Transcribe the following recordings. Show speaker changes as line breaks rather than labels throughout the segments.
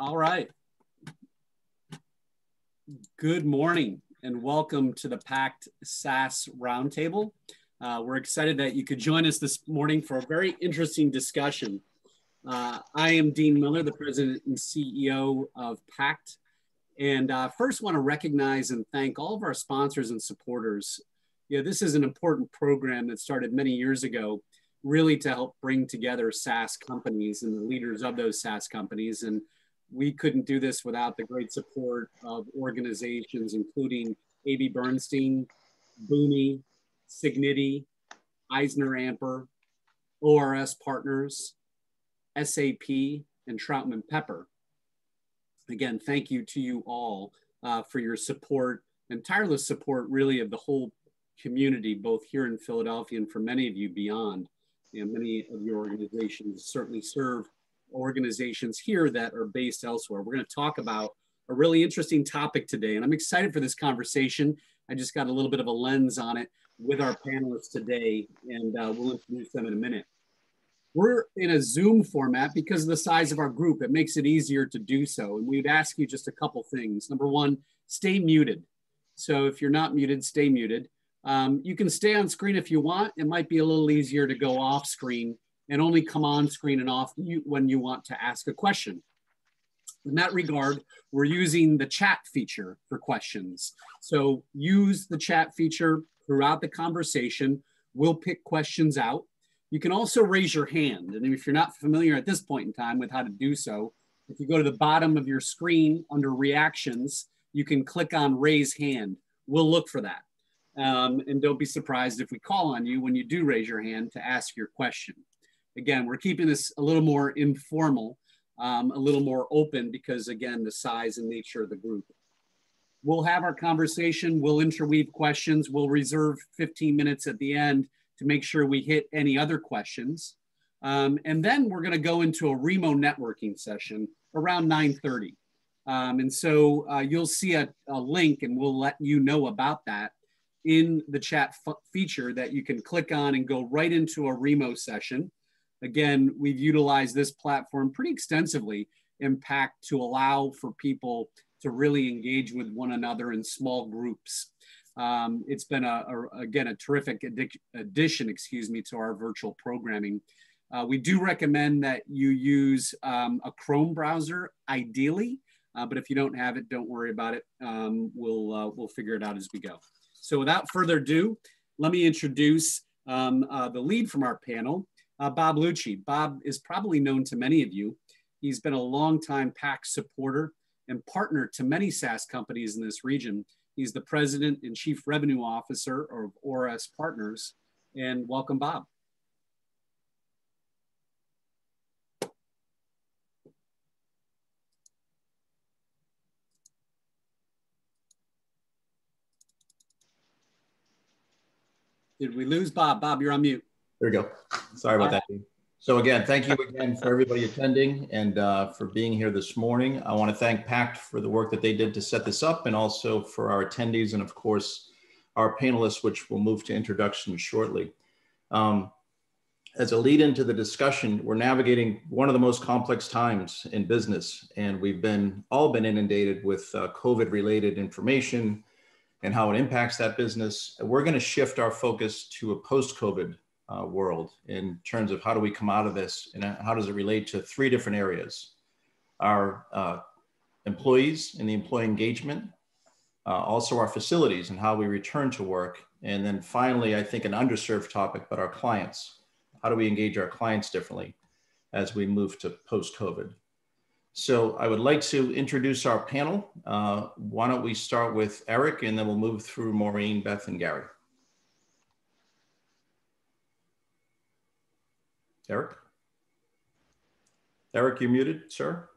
All right. Good morning and welcome to the Pact SaaS Roundtable. We're excited that you could join us this morning for a very interesting discussion. I am Dean Miller, the President and CEO of Pact. And first want to recognize and thank all of our sponsors and supporters. This is an important program that started many years ago, really to help bring together SaaS companies and the leaders of those SaaS companies. And we couldn't do this without the great support of organizations, including A.B. Bernstein, Boomi, Signity, Eisner-Amper, ORS Partners, SAP, and Troutman Pepper. Again, thank you to you all for your support and tireless support, really, of the whole community, both here in Philadelphia and for many of you beyond. Many of your organizations certainly serve organizations here that are based elsewhere. We're going to talk about a really interesting topic today, and I'm excited for this conversation. I just got a little bit of a lens on it with our panelists today, and we'll introduce them in a minute. We're in a Zoom format because of the size of our group. It makes it easier to do so, and we'd ask you just a couple things. Number one, stay muted. So if you're not muted, stay muted. You can stay on screen if you want. It might be a little easier to go off screen and only come on screen and off when you want to ask a question. In that regard, we're using the chat feature for questions. So use the chat feature throughout the conversation. We'll pick questions out. You can also raise your hand. And if you're not familiar at this point in time with how to do so, if you go to the bottom of your screen under reactions, you can click on raise hand. We'll look for that. And don't be surprised if we call on you when you do raise your hand to ask your question. Again, we're keeping this a little more informal, a little more open because, again, the size and nature of the group. We'll have our conversation. We'll interweave questions. We'll reserve 15 minutes at the end to make sure we hit any other questions. And then we're going to go into a remote networking session around 9:30. And so you'll see a link, and we'll let you know about that in the chat feature that you can click on and go right into a remote session. Again, we've utilized this platform pretty extensively in Pact to allow for people to really engage with one another in small groups. It's been, again, a terrific addition, to our virtual programming. We do recommend that you use a Chrome browser, ideally, but if you don't have it, don't worry about it. We'll figure it out as we go. So without further ado, let me introduce the lead from our panel, Bob Lucci. Bob is probably known to many of you. He's been a longtime Pact supporter and partner to many SaaS companies in this region. He's the President and Chief Revenue Officer of ORS Partners. And welcome, Bob. Did we lose Bob? Bob, you're on mute.
There we go. Sorry about that. So again, thank you again for everybody attending and for being here this morning. I want to thank Pact for the work that they did to set this up, and also for our attendees and of course our panelists, which will move to introduction shortly. As a lead into the discussion, we're navigating one of the most complex times in business, and we've all been inundated with COVID-related information and how it impacts that business. We're going to shift our focus to a post-COVID world in terms of how do we come out of this and how does it relate to three different areas: our employees and the employee engagement, also our facilities and how we return to work, and then finally, I think an underserved topic, but our clients. How do we engage our clients differently as we move to post-COVID? So I would like to introduce our panel. Why don't we start with Eric, and then we'll move through Maureen, Beth, and Gary. Eric? Eric, you're muted, sir.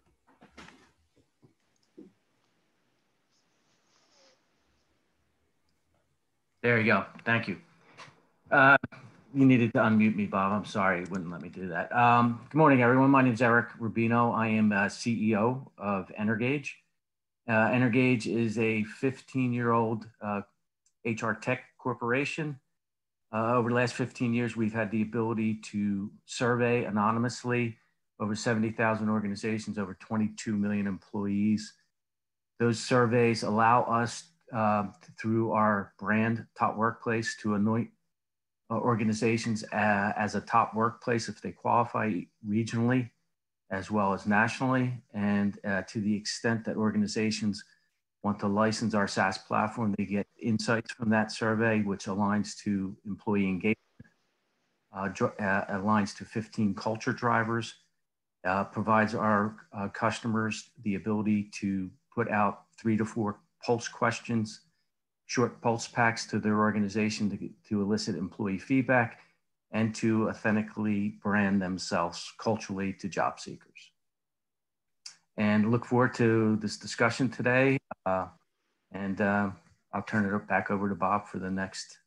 There you go. Thank you. You needed to unmute me, Bob. I'm sorry, it wouldn't let me do that. Good morning, everyone. My name is Eric Rubino. I am CEO of Energage. Energage is a 15-year-old HR tech corporation. Over the last 15 years, we've had the ability to survey anonymously over 70,000 organizations, over 22 million employees. Those surveys allow us, through our brand, Top Workplace, to anoint organizations as a top workplace if they qualify regionally as well as nationally. And to the extent that organizations want to license our SaaS platform, they get insights from that survey, which aligns to employee engagement, aligns to 15 culture drivers, provides our customers the ability to put out 3 to 4 pulse questions, short pulse packs to their organization to elicit employee feedback and to authentically brand themselves culturally to job seekers. And look forward to this discussion today. I'll turn it back over to Bob for the next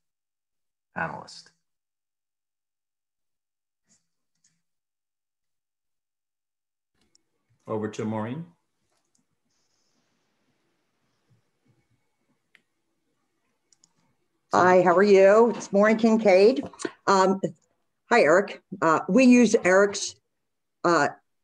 panelist.
Over to Maureen.
Hi, how are you? It's Maureen Kincaid. Hi, Eric. We use Eric's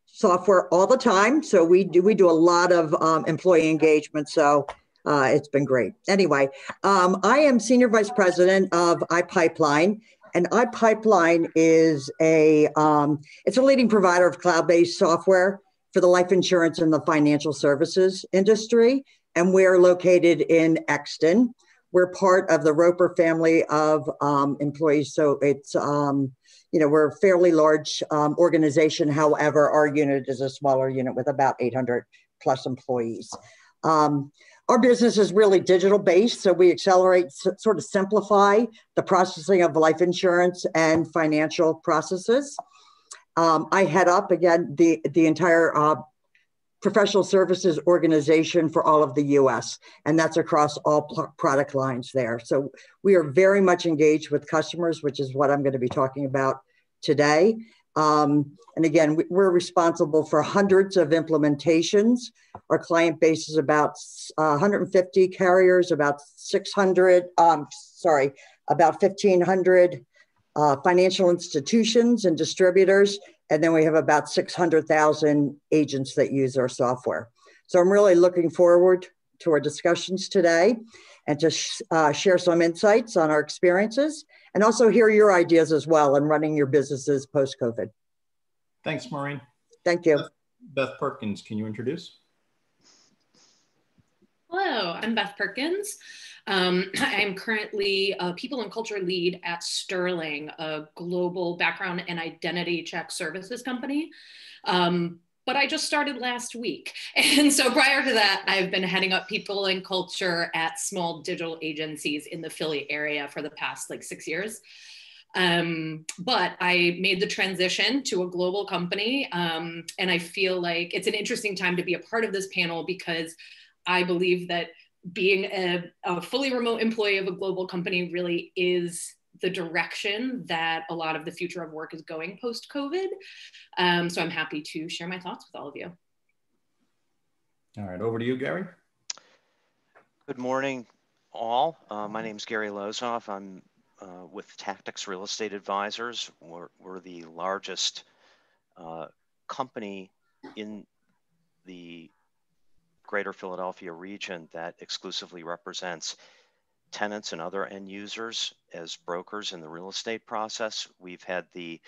software all the time. So we do a lot of employee engagement. So it's been great. Anyway, I am Senior Vice President of iPipeline. And iPipeline is it's a leading provider of cloud-based software for the life insurance and the financial services industry. And we're located in Exton. We're part of the Roper family of employees. So it's, we're a fairly large organization. However, our unit is a smaller unit with about 800 plus employees. Our business is really digital based. So we accelerate, sort of simplify the processing of life insurance and financial processes. I head up, again, the entire professional services organization for all of the US, and that's across all product lines there. So we are very much engaged with customers, which is what I'm going to be talking about today. And again, we're responsible for hundreds of implementations. Our client base is about 150 carriers, about 1,500 financial institutions and distributors. And then we have about 600,000 agents that use our software. So I'm really looking forward to our discussions today and to share some insights on our experiences and also hear your ideas as well in running your businesses post-COVID.
Thanks, Maureen.
Thank you.
Beth Perkins, can you introduce?
Hello, I'm Beth Perkins. I'm currently a people and culture lead at Sterling, a global background and identity check services company. But I just started last week. And so prior to that, I've been heading up people and culture at small digital agencies in the Philly area for the past 6 years. But I made the transition to a global company. And I feel like it's an interesting time to be a part of this panel because I believe that being a fully remote employee of a global company really is the direction that a lot of the future of work is going post-COVID. So I'm happy to share my thoughts with all of you.
All right, over to you, Gary.
Good morning, all. My name is Gary Lozoff. I'm with Tactics Real Estate Advisors. We're the largest company in the Greater Philadelphia region that exclusively represents tenants and other end users as brokers in the real estate process. We've had the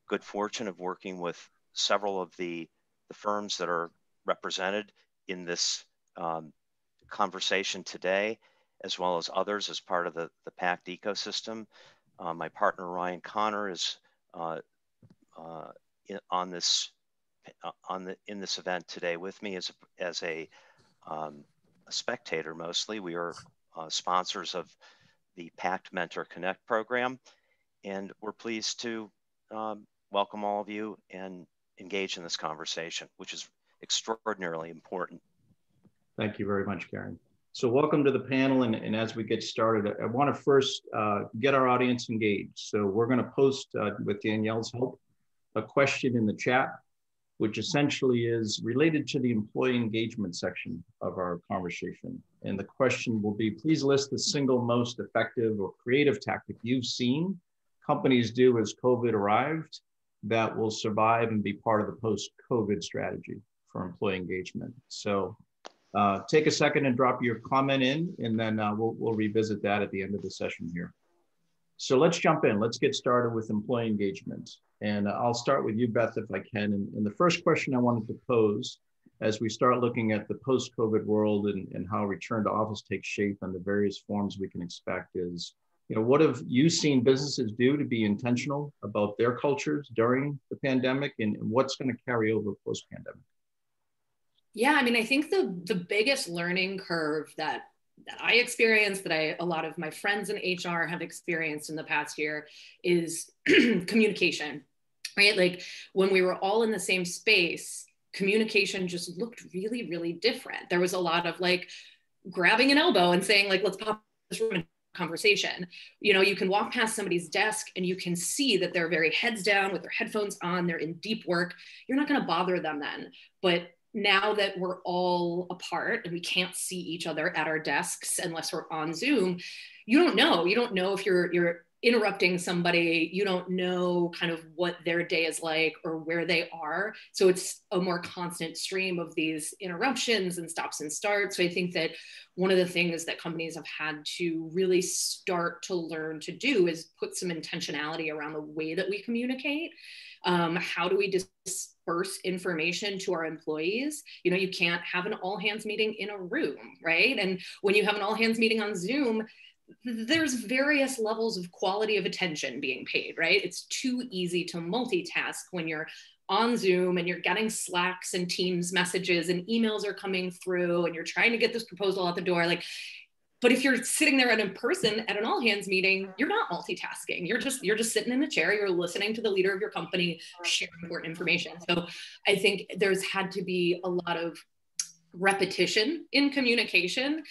good fortune of working with several of the firms that are represented in this conversation today, as well as others as part of the PACT ecosystem. My partner, Ryan Connor, is in this event today with me as a spectator mostly. We are sponsors of the PACT Mentor Connect program, and we're pleased to welcome all of you and engage in this conversation, which is extraordinarily important.
Thank you very much, Gary. So welcome to the panel, and as we get started, I want to first get our audience engaged. So we're going to post, with Danielle's help, a question in the chat, which essentially is related to the employee engagement section of our conversation. And the question will be, please list the single most effective or creative tactic you've seen companies do as COVID arrived that will survive and be part of the post-COVID strategy for employee engagement. So take a second and drop your comment in, and then we'll revisit that at the end of the session here. So let's jump in. Let's get started with employee engagement. And I'll start with you, Beth, if I can. And the first question I wanted to pose as we start looking at the post-COVID world and how return to office takes shape and the various forms we can expect is, what have you seen businesses do to be intentional about their cultures during the pandemic, and what's going to carry over post-pandemic?
Yeah, I mean, I think the biggest learning curve that I experienced, that a lot of my friends in HR have experienced in the past year, is communication, right? Like when we were all in the same space, communication just looked really, really different. There was a lot of like grabbing an elbow and saying like, let's pop this room in conversation. You can walk past somebody's desk and you can see that they're very heads down with their headphones on, they're in deep work. You're not going to bother them then. But now that we're all apart and we can't see each other at our desks unless we're on Zoom, you don't know if you're interrupting somebody. You don't know kind of what their day is like or where they are. So it's a more constant stream of these interruptions and stops and starts. So I think that one of the things that companies have had to really start to learn to do is put some intentionality around the way that we communicate. How do we disperse information to our employees? You can't have an all hands meeting in a room, right? And when you have an all hands meeting on Zoom, there's various levels of quality of attention being paid, right? It's too easy to multitask when you're on Zoom and you're getting Slacks and Teams messages and emails are coming through and you're trying to get this proposal out the door. But if you're sitting there in person at an all hands meeting, you're not multitasking. You're just sitting in a chair. You're listening to the leader of your company share important information. So I think there's had to be a lot of repetition in communication,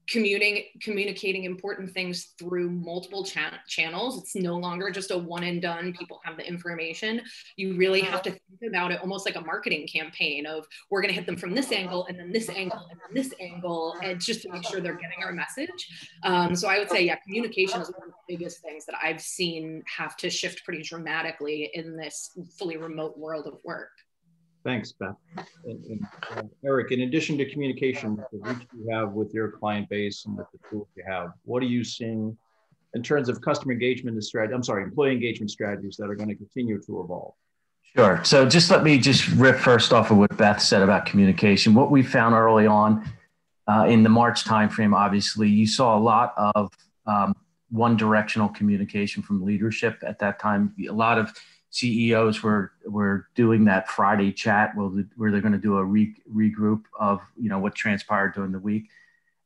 communicating important things through multiple channels. It's no longer just a one and done, people have the information. You really have to think about it almost like a marketing campaign of, we're going to hit them from this angle and then this angle and then this angle, and just to make sure they're getting our message. So I would say, yeah, communication is one of the biggest things that I've seen have to shift pretty dramatically in this fully remote world of work.
Thanks, Beth. And Eric, in addition to communication, the reach you have with your client base and with the tools you have, what are you seeing in terms of customer engagement employee engagement strategies that are going to continue to evolve?
Sure. So let me rip first off of what Beth said about communication. What we found early on in the March timeframe, obviously, you saw a lot of one-directional communication from leadership at that time. A lot of CEOs were doing that Friday chat where they're going to do a regroup of what transpired during the week,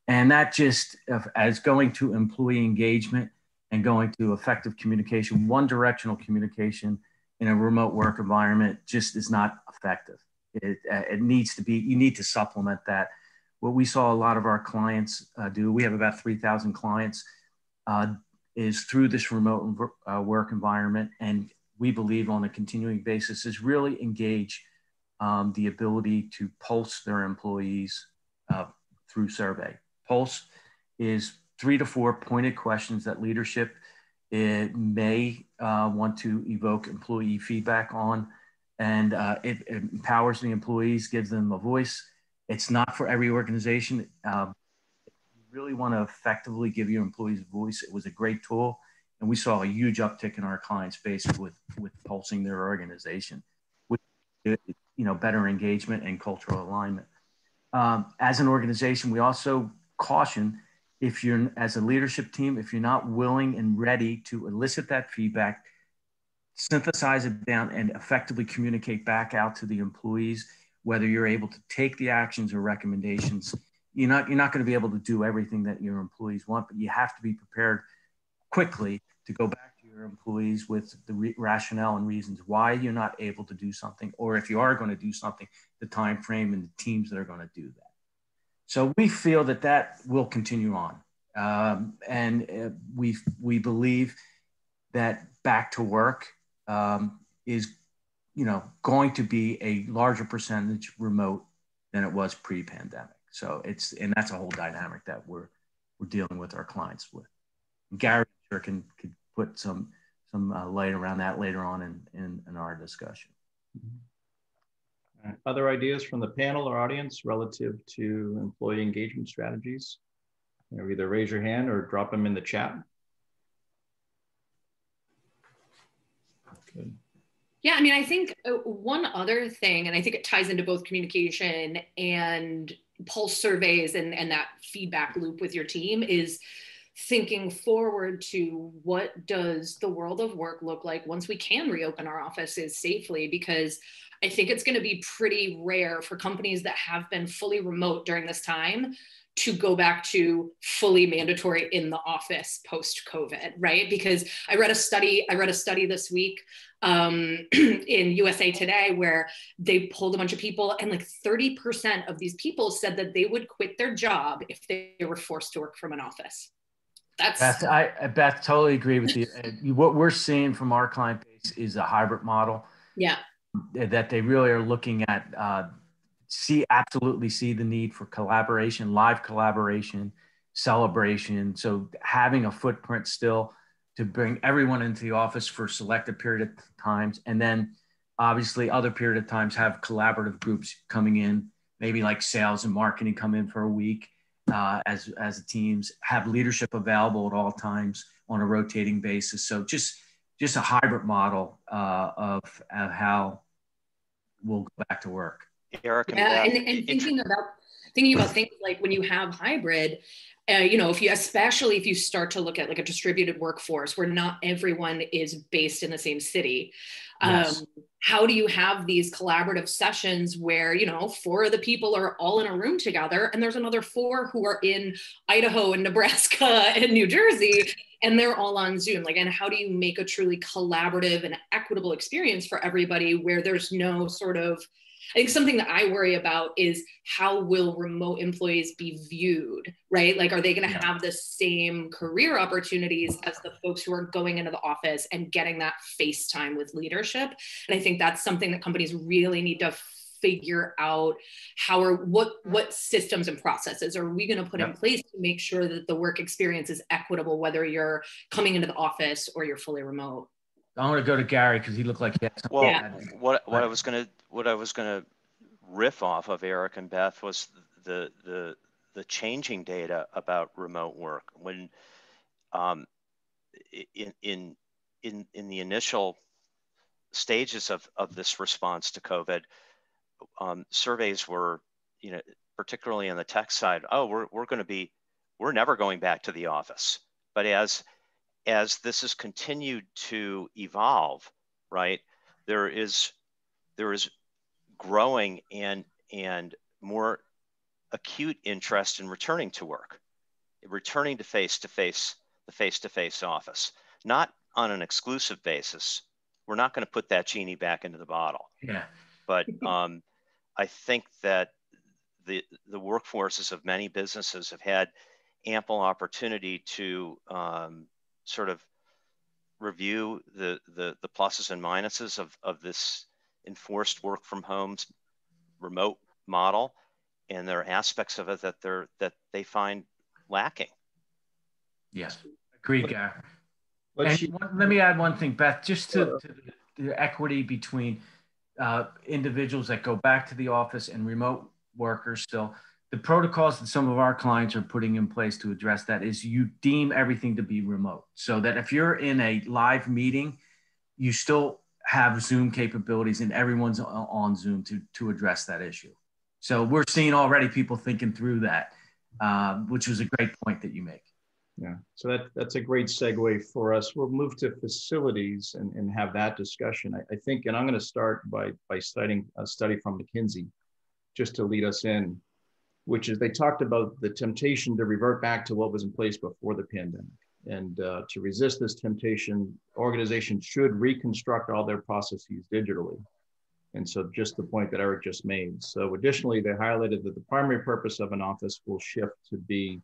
and that just as going to employee engagement and going to effective communication, one-directional communication in a remote work environment just is not effective. It needs to be. You need to supplement that. What we saw a lot of our clients do, we have about 3,000 clients, is through this remote work environment, and we believe on a continuing basis is really engage the ability to pulse their employees through survey. Pulse is 3 to 4 pointed questions that leadership may want to evoke employee feedback on, and it empowers the employees, gives them a voice. It's not for every organization. You really want to effectively give your employees a voice. It was a great tool. And we saw a huge uptick in our client space with pulsing their organization, with better engagement and cultural alignment. As an organization, we also caution, if you're, as a leadership team, if you're not willing and ready to elicit that feedback, synthesize it down and effectively communicate back out to the employees, whether you're able to take the actions or recommendations. You're not going to be able to do everything that your employees want, but you have to be prepared quickly to go back to your employees with the rationale and reasons why you're not able to do something, or if you are going to do something, the time frame and the teams that are going to do that. So we feel that will continue on, and we believe that back to work is going to be a larger percentage remote than it was pre-pandemic. So and that's a whole dynamic that we're dealing with our clients with. Gary could put some light around that later on in our discussion.
Other ideas from the panel or audience relative to employee engagement strategies? Either raise your hand or drop them in the chat. Good.
Yeah, I mean, I think one other thing, and I think it ties into both communication and pulse surveys and that feedback loop with your team, is thinking forward to what does the world of work look like once we can reopen our offices safely, because I think it's going to be pretty rare for companies that have been fully remote during this time to go back to fully mandatory in the office post-COVID, right? Because I read a study this week in USA Today where they pulled a bunch of people, and like 30% of these people said that they would quit their job if they were forced to work from an office.
Beth, totally agree with you. What we're seeing from our client base is a hybrid model.
Yeah.
That they really are looking at, absolutely see the need for collaboration, live collaboration, celebration. So having a footprint still to bring everyone into the office for a selected period of times. And then obviously other period of times have collaborative groups coming in, maybe like sales and marketing come in for a week as teams, have leadership available at all times on a rotating basis. So just a hybrid model of how we'll go back to work.
Eric,
yeah, and thinking about things like when you have hybrid, especially if you start to look at like a distributed workforce where not everyone is based in the same city.
Yes.
How do you have these collaborative sessions where, 4 of the people are all in a room together and there's another 4 who are in Idaho and Nebraska and New Jersey, and they're all on Zoom? And how do you make a truly collaborative and equitable experience for everybody where there's no sort of, I think something that I worry about is how will remote employees be viewed, right? Like, are they going to have the same career opportunities as the folks who are going into the office and getting that face time with leadership? And I think that's something that companies really need to figure out. What systems and processes are we going to put in place to make sure that the work experience is equitable, whether you're coming into the office or you're fully remote?
I want to go to Gary because he looked like he had something.
Well, what I was gonna riff off of Eric and Beth was the changing data about remote work. When in the initial stages of this response to COVID, surveys were, particularly on the tech side, we're never going back to the office. But as this has continued to evolve, right, there is growing and more acute interest in returning to work, returning to the face-to-face office, not on an exclusive basis. We're not going to put that genie back into the bottle.
Yeah.
But I think that the workforces of many businesses have had ample opportunity to sort of review the pluses and minuses of this enforced work from home remote model, and there are aspects of it that they find lacking.
Yes, agreed, Gary. Let me add one thing, Beth, just to the equity between individuals that go back to the office and remote workers still. The protocols that some of our clients are putting in place to address that is you deem everything to be remote, so that if you're in a live meeting, you still have Zoom capabilities and everyone's on Zoom to address that issue. So we're seeing already people thinking through that, which was a great point that you make.
Yeah, so that's a great segue for us. We'll move to facilities and have that discussion. I think, and I'm going to start by citing a study from McKinsey, just to lead us in, which is they talked about the temptation to revert back to what was in place before the pandemic. And to resist this temptation, organizations should reconstruct all their processes digitally. And so just the point that Eric just made. So additionally, they highlighted that the primary purpose of an office will shift to be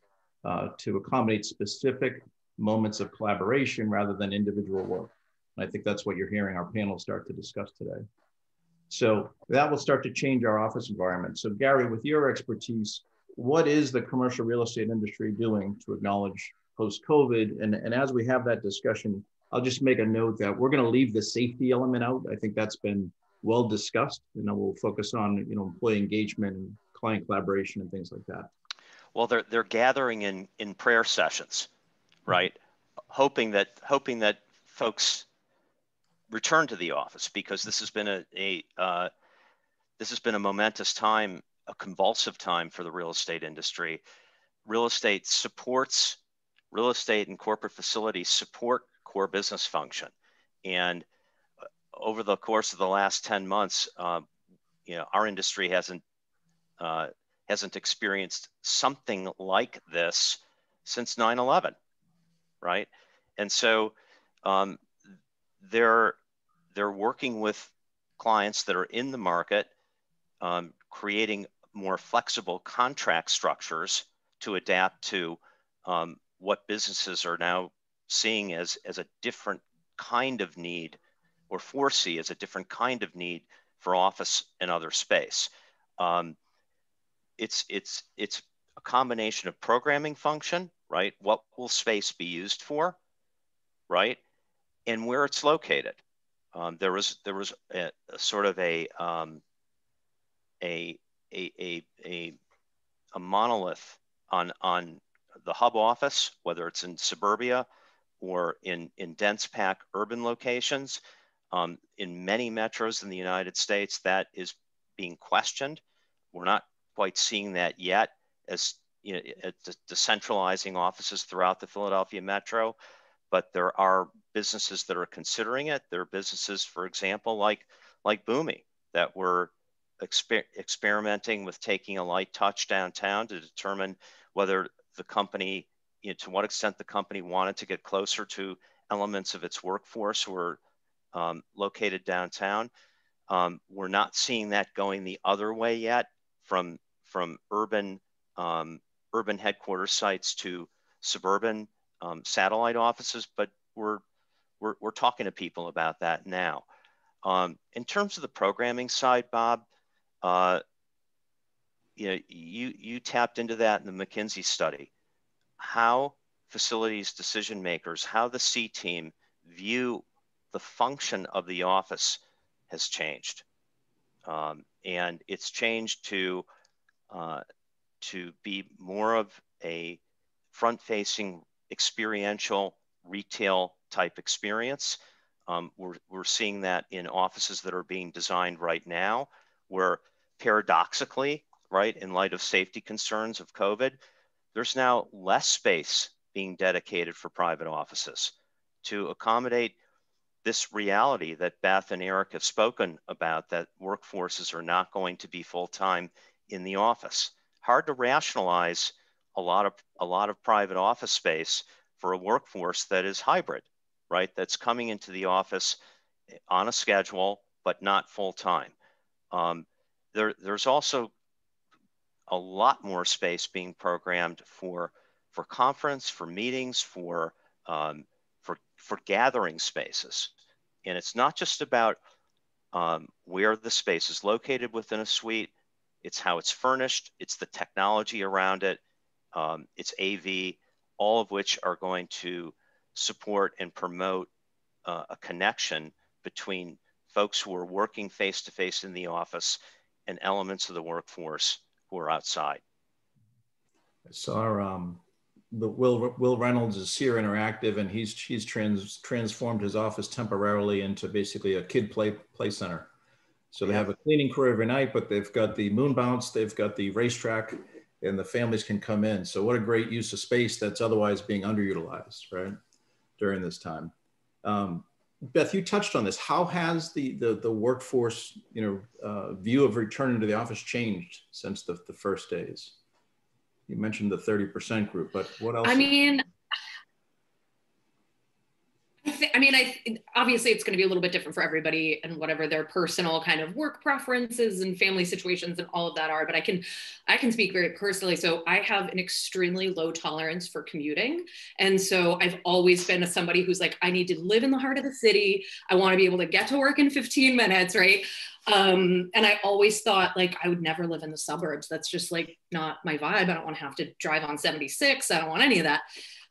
to accommodate specific moments of collaboration rather than individual work. And I think that's what you're hearing our panel start to discuss today. So that will start to change our office environment. So Gary, with your expertise, what is the commercial real estate industry doing to acknowledge post-COVID? And as we have that discussion, I'll just make a note that we're going to leave the safety element out. I think that's been well discussed, and then we'll focus on, you know, employee engagement and client collaboration and things like that.
Well, they're gathering in prayer sessions, right? Hoping that folks return to the office, because this has been a momentous time, a convulsive time for the real estate industry. Real estate and corporate facilities support core business function, and over the course of the last 10 months, you know, our industry hasn't experienced something like this since 9/11, right? And so they're working with clients that are in the market, creating more flexible contract structures to adapt to what businesses are now seeing as a different kind of need, or foresee as a different kind of need for office and other space. It's a combination of programming function, right? What will space be used for, right? And where it's located. There was a sort of a monolith on the hub office, whether it's in suburbia or in dense packed urban locations. In many metros in the United States, that is being questioned. We're not quite seeing that yet, as you know, decentralizing offices throughout the Philadelphia metro, but there are businesses that are considering it. There are businesses, for example, like Boomi, that were experimenting with taking a light touch downtown to determine whether the company, you know, to what extent the company wanted to get closer to elements of its workforce who are located downtown. We're not seeing that going the other way yet, from urban headquarters sites to suburban satellite offices, but we're talking to people about that now. In terms of the programming side, Bob, you know, you tapped into that in the McKinsey study, how facilities decision makers, how the C team view the function of the office has changed, and it's changed to be more of a front-facing, experiential, retail type experience. We're seeing that in offices that are being designed right now, where paradoxically, right, in light of safety concerns of COVID, there's now less space being dedicated for private offices to accommodate this reality that Beth and Eric have spoken about, that workforces are not going to be full-time in the office. Hard to rationalize a lot of private office space for a workforce that is hybrid, right? That's coming into the office on a schedule, but not full-time. There's also a lot more space being programmed for conference, for meetings, for gathering spaces. And it's not just about where the space is located within a suite. It's how it's furnished. It's the technology around it. It's AV, all of which are going to support and promote a connection between folks who are working face-to-face in the office and elements of the workforce who are outside.
So Will Reynolds is here interactive, and he's transformed his office temporarily into basically a kid play center. So they have a cleaning crew every night, but they've got the moon bounce, they've got the racetrack, and the families can come in. So what a great use of space that's otherwise being underutilized, right, during this time. Beth, you touched on this. How has the workforce, you know, view of returning to the office changed since the first days? You mentioned the 30% group, but what else?
I mean, obviously it's going to be a little bit different for everybody and whatever their personal kind of work preferences and family situations and all of that are, but I can speak very personally. So I have an extremely low tolerance for commuting. And so I've always been somebody who's like, I need to live in the heart of the city. I want to be able to get to work in 15 minutes, right? And I always thought like I would never live in the suburbs. That's just like not my vibe. I don't want to have to drive on 76. I don't want any of that.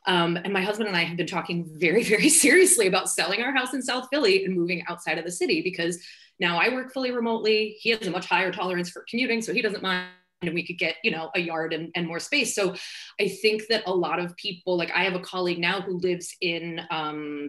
And my husband and I have been talking very, very seriously about selling our house in South Philly and moving outside of the city, because now I work fully remotely. He has a much higher tolerance for commuting, so he doesn't mind, and we could get, a yard and more space. So I think that a lot of people, like I have a colleague now who lives in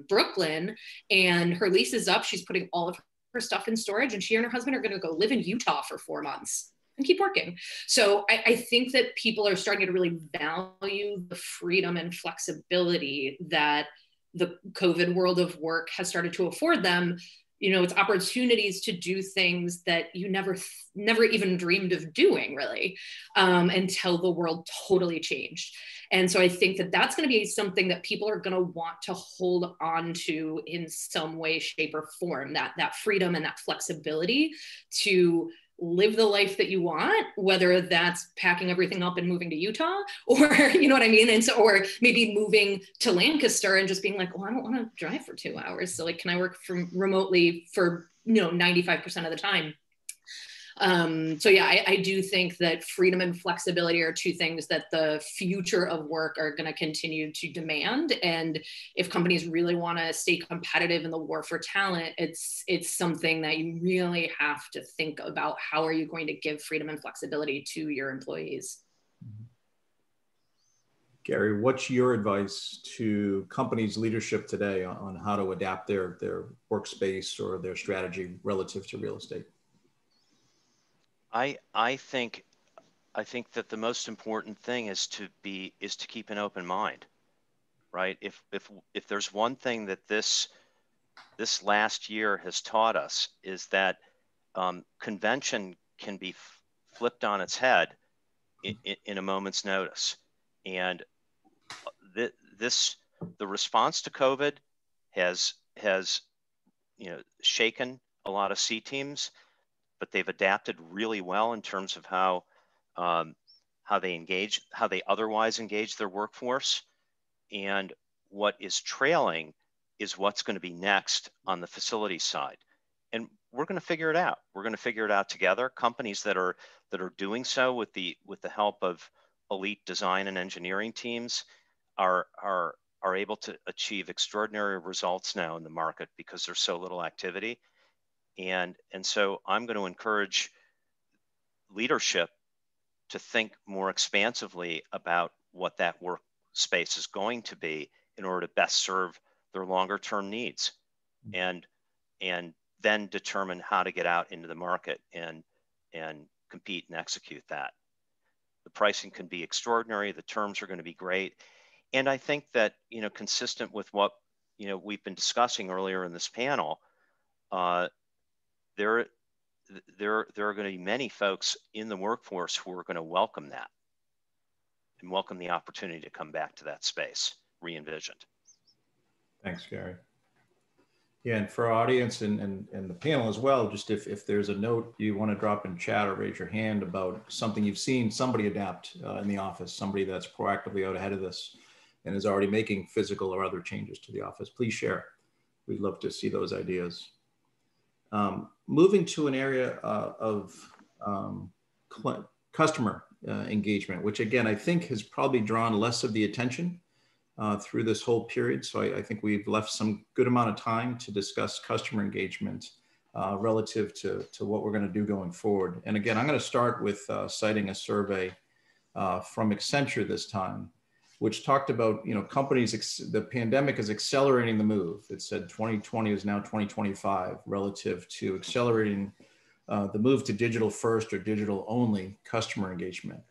Brooklyn, and her lease is up. She's putting all of her stuff in storage, and she and her husband are going to go live in Utah for 4 months and keep working. So I think that people are starting to really value the freedom and flexibility that the COVID world of work has started to afford them. It's opportunities to do things that you never even dreamed of doing, really, until the world totally changed. And so I think that that's going to be something that people are going to want to hold on to in some way, shape, or form, that freedom and that flexibility to live the life that you want, whether that's packing everything up and moving to Utah, or, you know what I mean? And so, or maybe moving to Lancaster and just being like, well, I don't want to drive for 2 hours. So like, can I work from remotely for, 95% of the time? So yeah, I do think that freedom and flexibility are two things that the future of work are going to continue to demand. And if companies really want to stay competitive in the war for talent, it's something that you really have to think about. How are you going to give freedom and flexibility to your employees?
Gary, what's your advice to companies' leadership today on how to adapt their workspace or their strategy relative to real estate?
I think that the most important thing is to keep an open mind, right? If there's one thing that this last year has taught us, is that convention can be flipped on its head in a moment's notice. And the response to COVID has shaken a lot of C teams, but they've adapted really well in terms of how they otherwise engage their workforce. And what is trailing is what's going to be next on the facility side. And we're going to figure it out. We're going to figure it out together. Companies that are doing so with the help of elite design and engineering teams are able to achieve extraordinary results now in the market because there's so little activity. And so I'm going to encourage leadership to think more expansively about what that workspace is going to be in order to best serve their longer term needs, and then determine how to get out into the market and compete and execute that. The pricing can be extraordinary. The terms are going to be great. And I think that, consistent with what, we've been discussing earlier in this panel, there are going to be many folks in the workforce who are going to welcome that and welcome the opportunity to come back to that space, re-envisioned.
Thanks, Gary. Yeah, and for our audience and the panel as well, just if there's a note you want to drop in chat or raise your hand about something you've seen somebody adapt in the office, somebody that's proactively out ahead of this and is already making physical or other changes to the office, please share. We'd love to see those ideas. Moving to an area of customer engagement, which again, I think has probably drawn less of the attention through this whole period. So I think we've left some good amount of time to discuss customer engagement relative to what we're going to do going forward. And again, I'm going to start with citing a survey from Accenture this time, which talked about, companies, the pandemic is accelerating the move. It said 2020 is now 2025 relative to accelerating the move to digital first or digital only customer engagement.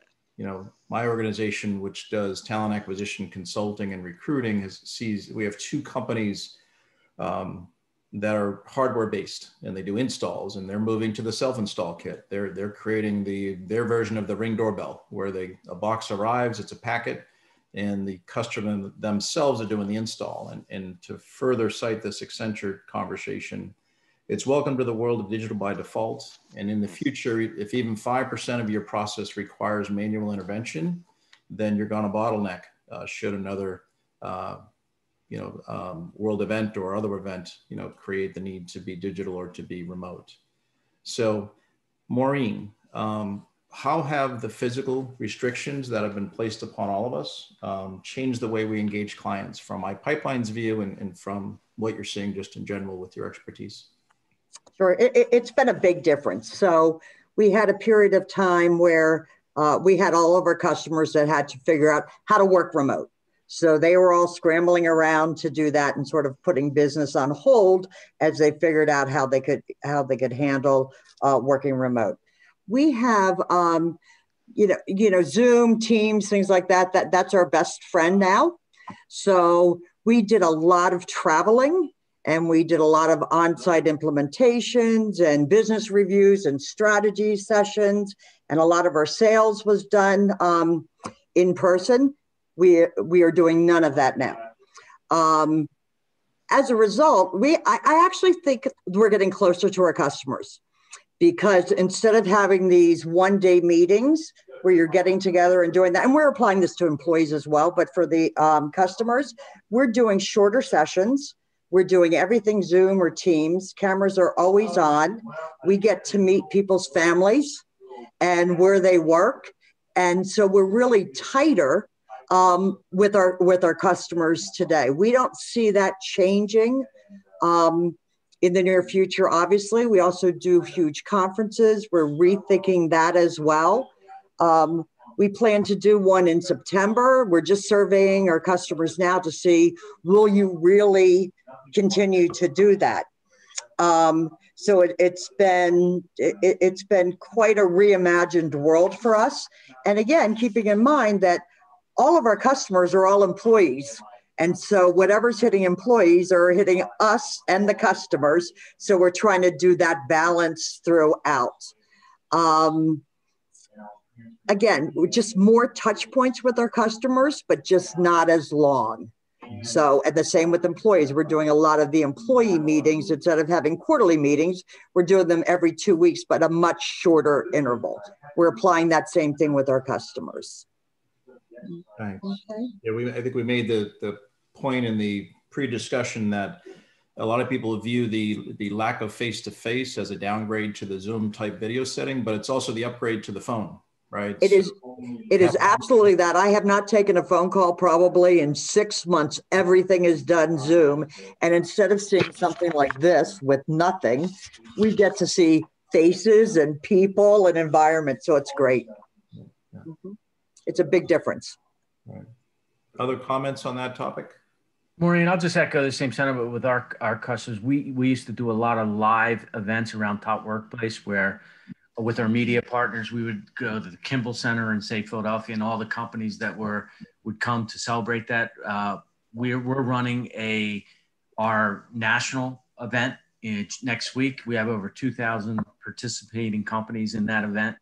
My organization, which does talent acquisition, consulting, and recruiting, we have two companies that are hardware based, and they do installs, and they're moving to the self-install kit. They're creating their version of the Ring doorbell, where a box arrives, it's a packet, and the customer themselves are doing the install. And to further cite this Accenture conversation, it's welcome to the world of digital by default. And in the future, if even 5% of your process requires manual intervention, then you're going to bottleneck should another world event or other event, create the need to be digital or to be remote. So Maureen, how have the physical restrictions that have been placed upon all of us changed the way we engage clients from iPipeline's view and from what you're seeing just in general with your expertise?
Sure, it's been a big difference. So we had a period of time where we had all of our customers that had to figure out how to work remote. So they were all scrambling around to do that and sort of putting business on hold as they figured out how they could handle working remote. We have, Zoom, Teams, things like that. That's our best friend now. So we did a lot of traveling, and we did a lot of on-site implementations and business reviews and strategy sessions, and a lot of our sales was done in person. We are doing none of that now. As a result, I actually think we're getting closer to our customers, because instead of having these one-day meetings where you're getting together and doing that, and we're applying this to employees as well, but for the customers, we're doing shorter sessions. We're doing everything Zoom or Teams. Cameras are always on. We get to meet people's families and where they work. And so we're really tighter with our customers today. We don't see that changing in the near future. Obviously, we also do huge conferences. We're rethinking that as well. We plan to do one in September. We're just surveying our customers now to see, will you really continue to do that? So it's been quite a reimagined world for us. And again, keeping in mind that all of our customers are all employees. And so whatever's hitting employees are hitting us and the customers. So we're trying to do that balance throughout. Again, just more touch points with our customers, but just not as long. So, and the same with employees. We're doing a lot of the employee meetings. Instead of having quarterly meetings, we're doing them every 2 weeks, but a much shorter interval. We're applying that same thing with our customers.
Thanks.
Okay.
Yeah, I think we made the point in the pre-discussion that a lot of people view the lack of face-to-face as a downgrade to the Zoom type video setting, but it's also the upgrade to the phone, right?
It is absolutely that. I have not taken a phone call probably in 6 months. Everything is done Zoom. And instead of seeing something like this with nothing, we get to see faces and people and environment. So it's great.
Yeah.
Mm-hmm. It's a big difference.
Right. Other comments on that topic?
Maureen, I'll just echo the same sentiment with our customers. We used to do a lot of live events around Top Workplace where with our media partners, we would go to the Kimball Center in, say, Philadelphia, and all the companies that would come to celebrate that. We're running our national event next week. We have over 2,000 participating companies in that event.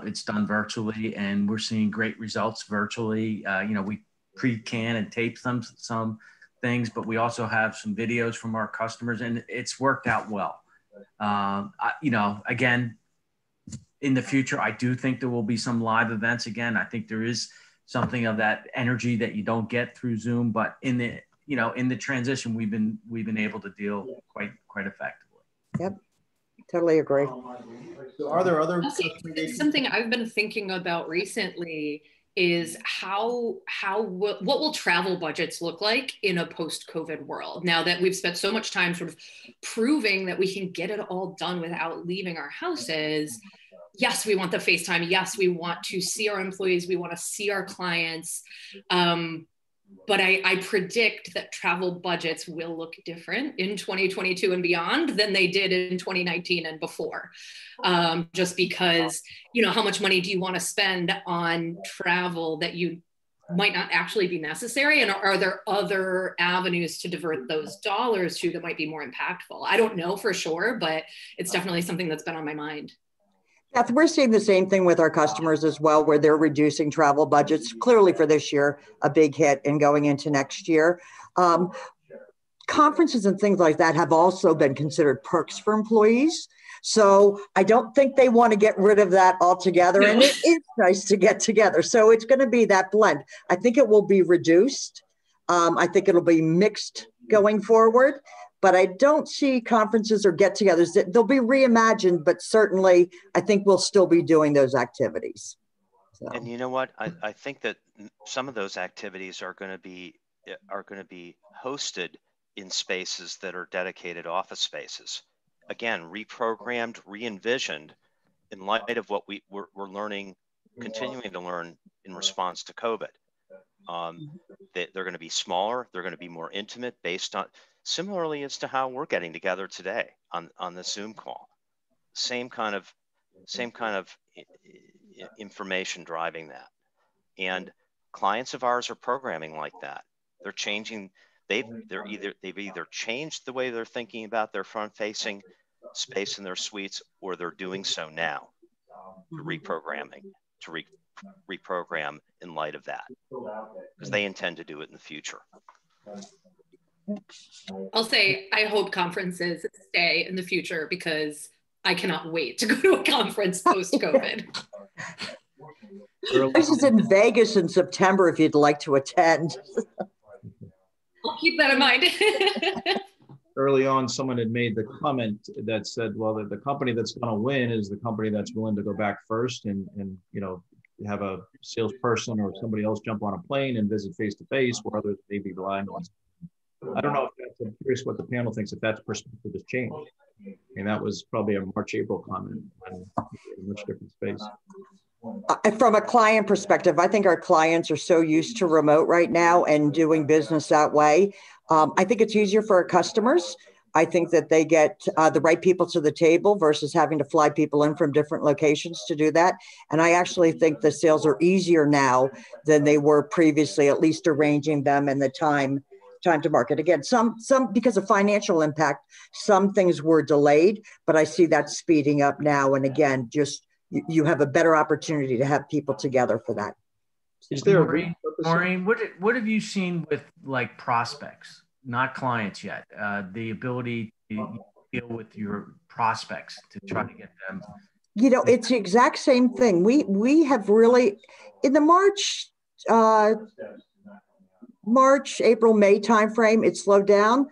It's done virtually, and we're seeing great results virtually. We pre-can and tape some things, but we also have some videos from our customers, and it's worked out well. Again, in the future, I do think there will be some live events again. I think there is something of that energy that you don't get through Zoom, but in the transition, we've been able to deal quite effectively.
Yep, totally agree.
So are there other
something I've been thinking about recently is what will travel budgets look like in a post-COVID world? Now that we've spent so much time sort of proving that we can get it all done without leaving our houses. Yes, we want the FaceTime. Yes, we want to see our employees. We want to see our clients. But I predict that travel budgets will look different in 2022 and beyond than they did in 2019 and before. Just because, how much money do you want to spend on travel that you might not actually be necessary? And are there other avenues to divert those dollars to that might be more impactful? I don't know for sure, but it's definitely something that's been on my mind.
Beth, we're seeing the same thing with our customers as well, where they're reducing travel budgets. Clearly for this year, a big hit, and going into next year. Conferences and things like that have also been considered perks for employees. So I don't think they want to get rid of that altogether. And it is nice to get together. So it's going to be that blend. I think it will be reduced. I think it'll be mixed going forward. but I don't see conferences or get-togethers. They'll be reimagined, but certainly I think we'll still be doing those activities. So.
And you know what? I think that some of those activities are going to be hosted in spaces that are dedicated office spaces. Again, reprogrammed, re-envisioned in light of what we're learning, continuing to learn in response to COVID. They're going to be smaller. They're going to be more intimate, based on similarly as to how we're getting together today on the Zoom call. Same kind of information driving that. And clients of ours are programming like that. They're changing. They've either changed the way they're thinking about their front-facing space in their suites, or they're doing so now. Reprogramming to reprogram in light of that, because they intend to do it in the future.
I'll say I hope conferences stay in the future, because I cannot wait to go to a conference post-COVID.
This is in Vegas in September if you'd like to attend.
I'll keep that in mind.
Early on, someone had made the comment that said, well, the company that's going to win is the company that's willing to go back first and have a salesperson or somebody else jump on a plane and visit face-to-face, where others may be relying on. I don't know if that's, I'm curious what the panel thinks, if that perspective has changed. And that was probably a March, April comment in a much different space.
From a client perspective, I think our clients are so used to remote right now and doing business that way. I think it's easier for our customers. I think that they get the right people to the table versus having to fly people in from different locations to do that. And I actually think the sales are easier now than they were previously, at least arranging them and the time to market. Again, some because of financial impact, some things were delayed, but I see that speeding up now. And again, just you have a better opportunity to have people together for that.
Is there
Maureen, what have you seen with like prospects, not clients yet? The ability to deal with your prospects to try to get them.
It's the exact same thing. We have really, in the March, April, May timeframe, it slowed down.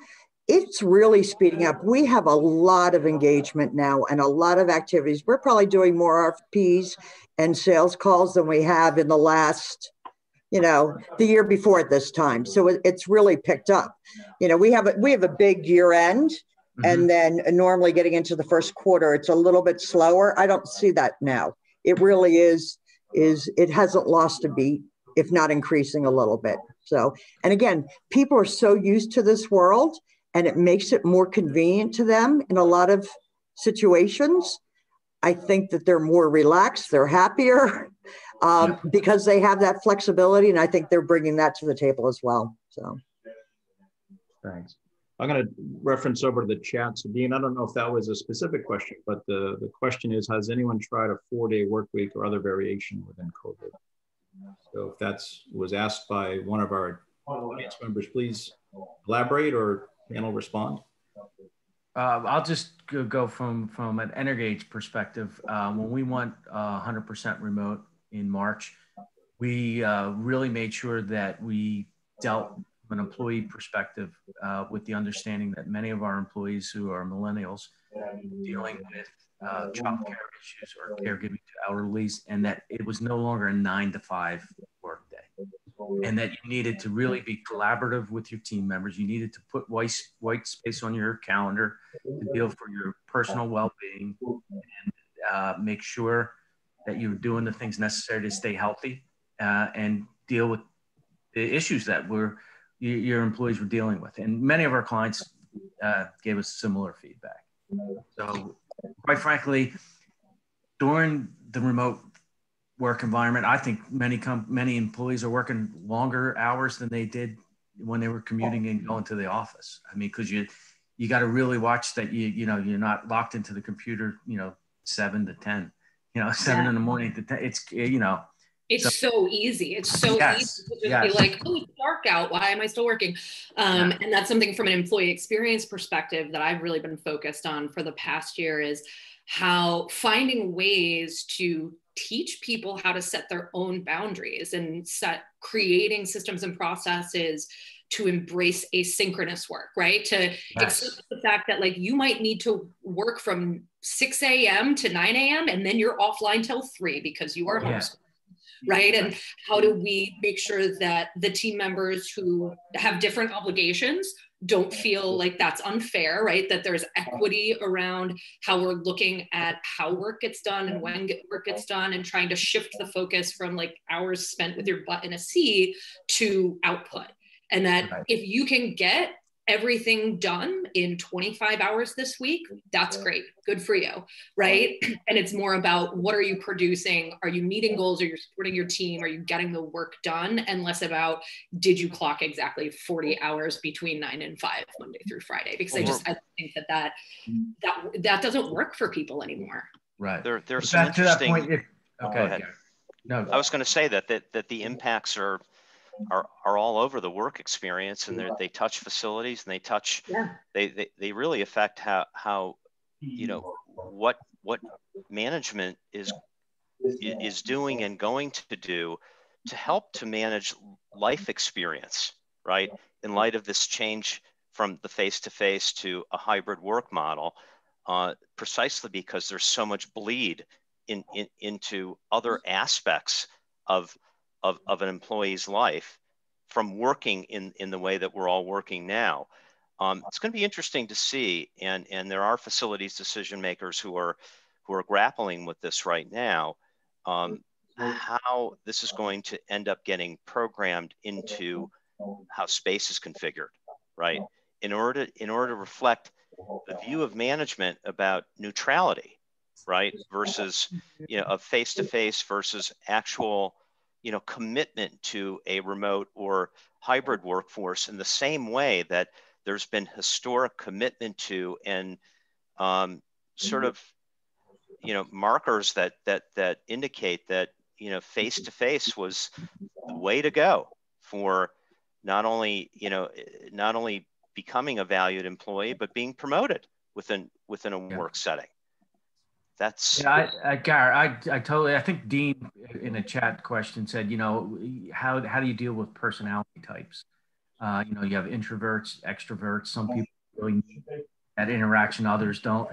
It's really speeding up. We have a lot of engagement now and a lot of activities. We're probably doing more RFPs and sales calls than we have in the last, the year before at this time. So it's really picked up. We have a big year end, and then normally getting into the first quarter, it's a little bit slower. I don't see that now. It really is it hasn't lost a beat, if not increasing a little bit. So, and again, people are so used to this world, and it makes it more convenient to them in a lot of situations. I think that they're more relaxed, they're happier because they have that flexibility, and I think they're bringing that to the table as well. So,
thanks. I'm going to reference over to the chat. So, Dean, I don't know if that was a specific question, but the question is, has anyone tried a 4-day work week or other variation within COVID? So if that was asked by one of our audience members, please elaborate or panel respond.
I'll just go from an Energage perspective. When we went 100% remote in March, we really made sure that we dealt from an employee perspective with the understanding that many of our employees who are millennials dealing with child care issues or caregiving to elderlies, and that it was no longer a 9-to-5 work day, and that you needed to really be collaborative with your team members. You needed to put white space on your calendar to deal for your personal well-being and make sure that you're doing the things necessary to stay healthy and deal with the issues that your employees were dealing with. And many of our clients gave us similar feedback. So quite frankly, during the remote work environment, I think many employees are working longer hours than they did when they were commuting and going to the office. I mean, because you got to really watch that you're not locked into the computer 7 to 10, 7 in the morning to 10.
It's so easy. It's so easy to just be like, oh, it's dark out. Why am I still working? And that's something from an employee experience perspective that I've really been focused on for the past year, is how finding ways to teach people how to set their own boundaries and creating systems and processes to embrace asynchronous work, right? To accept the fact that like you might need to work from 6 a.m. to 9 a.m. and then you're offline till 3 because you are homeschooling. Right. And how do we make sure that the team members who have different obligations don't feel like that's unfair, right? That there's equity around how we're looking at how work gets done and when work gets done, and trying to shift the focus from like hours spent with your butt in a seat to output. And that if you can get everything done in 25 hours this week, that's great. Good for you, right? And it's more about what are you producing? Are you meeting goals? Are you supporting your team? Are you getting the work done? And less about, did you clock exactly 40 hours between 9 and 5, Monday through Friday? Because I think that doesn't work for people anymore.
Right.
There's some interesting.
To that point, okay. No,
I was going to say that the impacts are all over the work experience, and they touch facilities, and they really affect how what management is doing and going to do to help to manage life experience, right? In light of this change from the face-to-face to a hybrid work model, precisely because there's so much bleed into other aspects of an employee's life from working in the way that we're all working now. It's going to be interesting to see, and there are facilities decision makers who are grappling with this right now, how this is going to end up getting programmed into how space is configured, right? In order to reflect the view of management about neutrality, right? Versus, of face-to-face versus actual, commitment to a remote or hybrid workforce, in the same way that there's been historic commitment to and sort of, markers that indicate that, face-to-face was the way to go for not only becoming a valued employee, but being promoted within a work setting. That's
Garrett, I think Dean in a chat question said, how do you deal with personality types? You have introverts, extroverts, some people really need that interaction, others don't.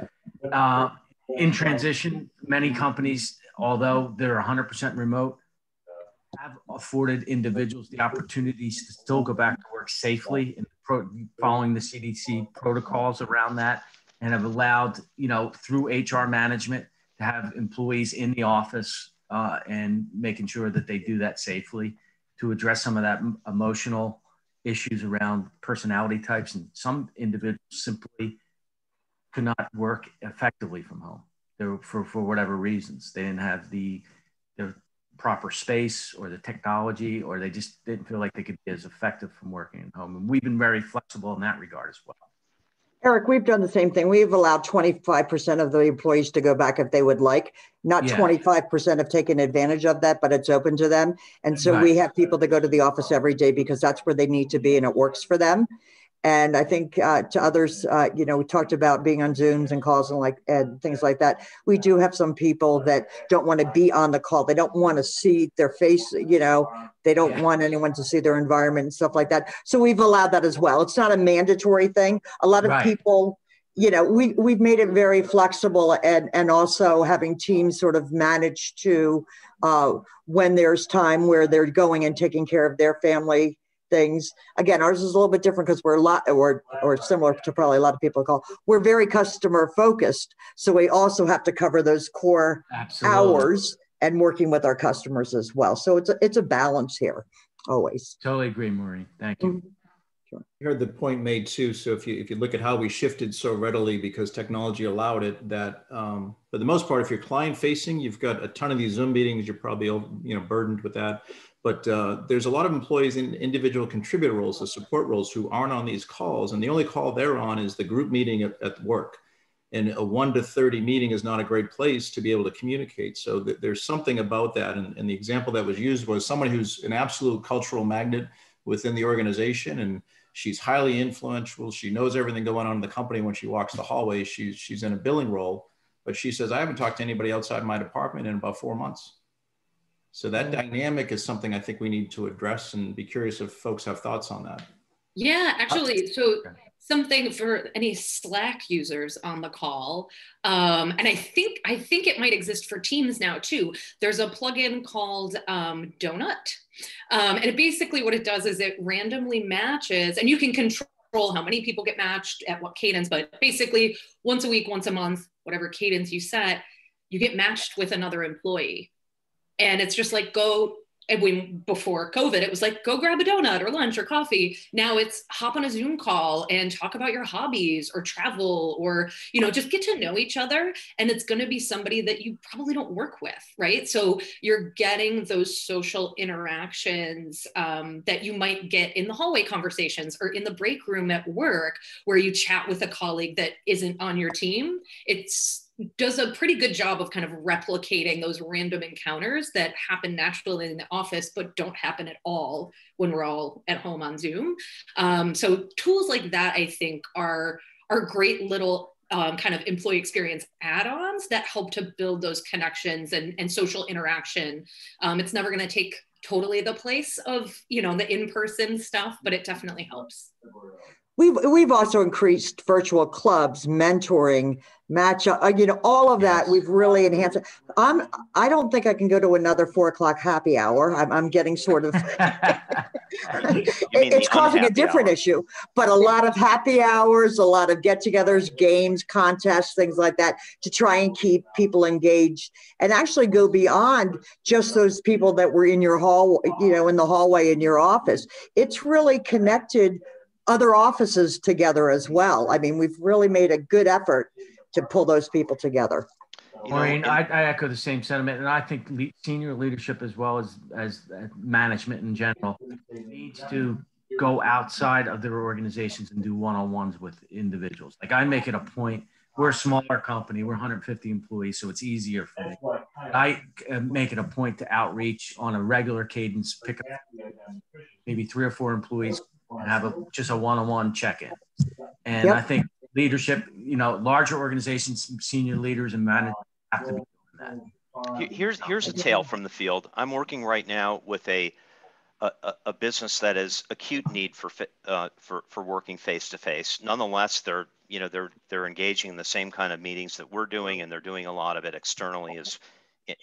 In transition, many companies, although they're 100% remote, have afforded individuals the opportunities to still go back to work safely and following the CDC protocols around that, and have allowed, through HR management, to have employees in the office and making sure that they do that safely, to address some of that emotional issues around personality types. And some individuals simply could not work effectively from home for whatever reasons. They didn't have the proper space or the technology, or they just didn't feel like they could be as effective from working at home. And we've been very flexible in that regard as well.
Eric, we've done the same thing. We've allowed 25% of the employees to go back if they would like. Not 25% have taken advantage of that, but it's open to them. And so we have people that go to the office every day because that's where they need to be and it works for them. And I think to others, we talked about being on Zooms and calls and things like that. We do have some people that don't want to be on the call. They don't want to see their face, they don't want anyone to see their environment and stuff like that. So we've allowed that as well. It's not a mandatory thing. A lot of people, we've made it very flexible, and also having teams sort of manage to, when there's time where they're going and taking care of their family things. Again, ours is a little bit different because we're a lot, or similar to probably a lot of people call, we're very customer focused. So we also have to cover those core hours and working with our customers as well. So it's a balance here, always.
Totally agree, Maureen. Thank you.
You heard the point made too. So if you look at how we shifted so readily because technology allowed it, that for the most part, if you're client facing, you've got a ton of these Zoom meetings, you're probably burdened with that. But there's a lot of employees in individual contributor roles, the support roles, who aren't on these calls. And the only call they're on is the group meeting at work. And a 1 to 30 meeting is not a great place to be able to communicate. So there's something about that. And the example that was used was someone who's an absolute cultural magnet within the organization. And she's highly influential. She knows everything going on in the company. When she walks the hallway, she's in a billing role. But she says, I haven't talked to anybody outside my department in about 4 months. So that dynamic is something I think we need to address, and be curious if folks have thoughts on that.
Yeah, actually, so something for any Slack users on the call, and I think it might exist for Teams now too. There's a plugin called Donut, and it basically what it does is it randomly matches, and you can control how many people get matched at what cadence, but basically once a week, once a month, whatever cadence you set, you get matched with another employee, and it's just like and when before COVID, it was like, go grab a donut or lunch or coffee. Now it's hop on a Zoom call and talk about your hobbies or travel or, just get to know each other. And it's going to be somebody that you probably don't work with, right? So you're getting those social interactions that you might get in the hallway conversations or in the break room at work where you chat with a colleague that isn't on your team. Does a pretty good job of kind of replicating those random encounters that happen naturally in the office, but don't happen at all when we're all at home on Zoom. So tools like that, I think, are great little kind of employee experience add-ons that help to build those connections and social interaction. It's never going to take totally the place of, the in-person stuff, but it definitely helps.
We've also increased virtual clubs, mentoring, match, all of that. We've really enhanced it. I don't think I can go to another 4 o'clock happy hour. I'm getting sort of, it's causing a different issue, but a lot of happy hours, a lot of get-togethers, games, contests, things like that to try and keep people engaged and actually go beyond just those people that were in your hall, in the hallway in your office. It's really connected other offices together as well. I mean, we've really made a good effort to pull those people together.
Maureen, I echo the same sentiment, and I think senior leadership as well as management in general needs to go outside of their organizations and do one-on-ones with individuals. Like I make it a point, we're a smaller company, we're 150 employees, so it's easier for me. I make it a point to outreach on a regular cadence, pick up maybe 3 or 4 employees, and have just a one-on-one check-in. And I think leadership, larger organizations, senior leaders and managers have to be doing
that. Here's a tale from the field. I'm working right now with a business that is acute need for working face-to-face. Nonetheless, they're engaging in the same kind of meetings that we're doing, and they're doing a lot of it externally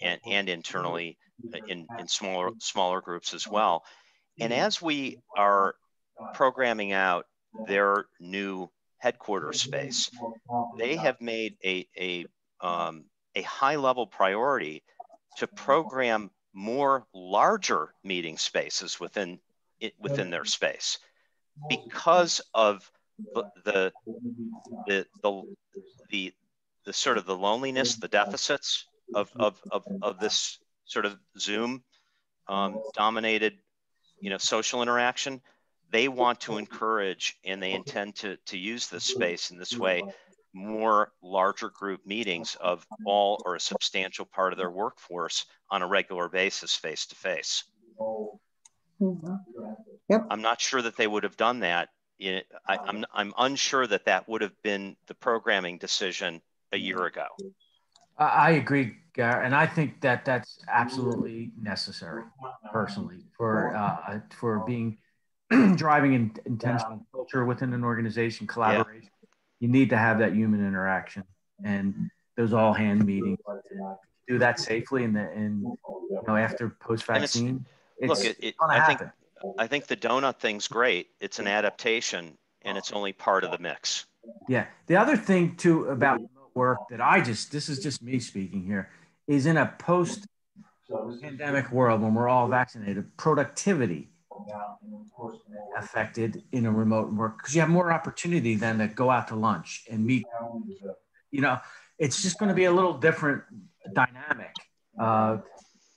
and internally in smaller groups as well. And as we are programming out their new headquarters space, they have made a high-level priority to program more larger meeting spaces within their space because of the sort of the loneliness, the deficits of this sort of Zoom dominated social interaction. They want to encourage, and they intend to use this space in this way, more larger group meetings of all or a substantial part of their workforce on a regular basis, face to face.
Yep.
I'm not sure that they would have done that. I'm unsure that would have been the programming decision a year ago.
I agree, Garrett, and I think that's absolutely necessary, personally, for being driving intentional culture within an organization, collaboration. Yeah. You need to have that human interaction and those all hand meetings. Do that safely and after post-vaccine.
I think the donut thing's great. It's an adaptation and it's only part of the mix.
Yeah. The other thing too about work that this is just me speaking here, is in a post-pandemic world when we're all vaccinated, productivity affected in a remote work because you have more opportunity than to go out to lunch and meet. It's just going to be a little different dynamic.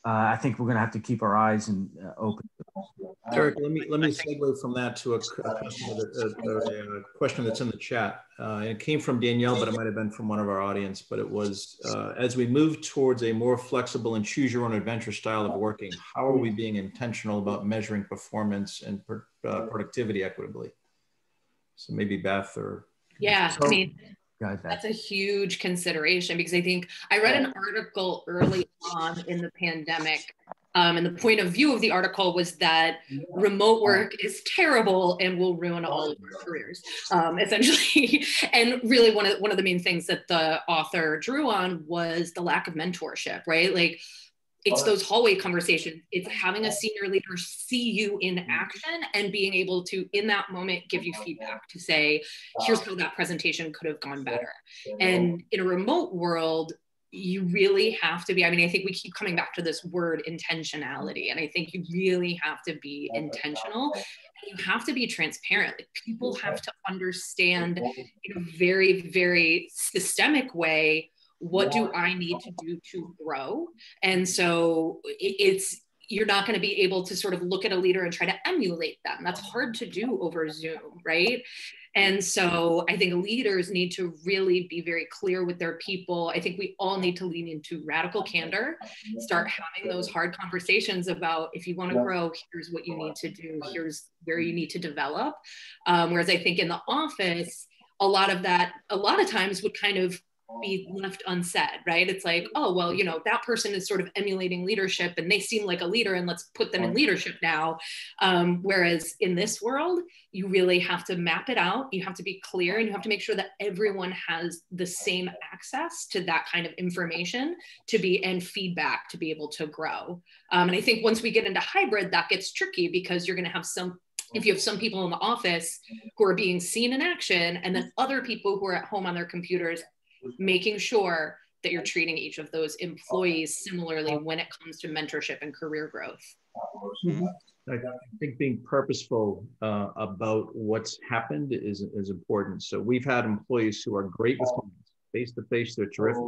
I think we're going to have to keep our eyes open.
Eric, let me segue from that to a question that's in the chat. It came from Danielle, but it might have been from one of our audience. But it was, as we move towards a more flexible and choose your own adventure style of working, how are we being intentional about measuring performance and productivity equitably? So maybe Beth or...
Yeah, that's a huge consideration because I think I read an article early on in the pandemic And the point of view of the article was that remote work is terrible and will ruin all of our careers, essentially. And really one of the main things that the author drew on was the lack of mentorship, right? Like, it's those hallway conversations. It's having a senior leader see you in action and being able to, in that moment, give you feedback to say, here's how that presentation could have gone better. And in a remote world, you really have to be, I mean, I think we keep coming back to this word intentionality. And I think you really have to be intentional. You have to be transparent. Like, people have to understand in a very, very systemic way, what do I need to do to grow? And so you're not going to be able to sort of look at a leader and try to emulate them. That's hard to do over Zoom, right? And so I think leaders need to really be very clear with their people. I think we all need to lean into radical candor, start having those hard conversations about, if you want to grow, here's what you need to do, here's where you need to develop. Whereas I think in the office, a lot of times would kind of be left unsaid, right? It's like, oh, well, you know, that person is sort of emulating leadership and they seem like a leader and let's put them in leadership now. Whereas in this world, you really have to map it out. You have to be clear and you have to make sure that everyone has the same access to that kind of information and feedback to be able to grow. And I think once we get into hybrid, that gets tricky because you're going to have if you have some people in the office who are being seen in action and then other people who are at home on their computers, making sure that you're treating each of those employees similarly when it comes to mentorship and career growth.
I think being purposeful about what's happened is important. So we've had employees who are great with clients, face-to-face, they're terrific.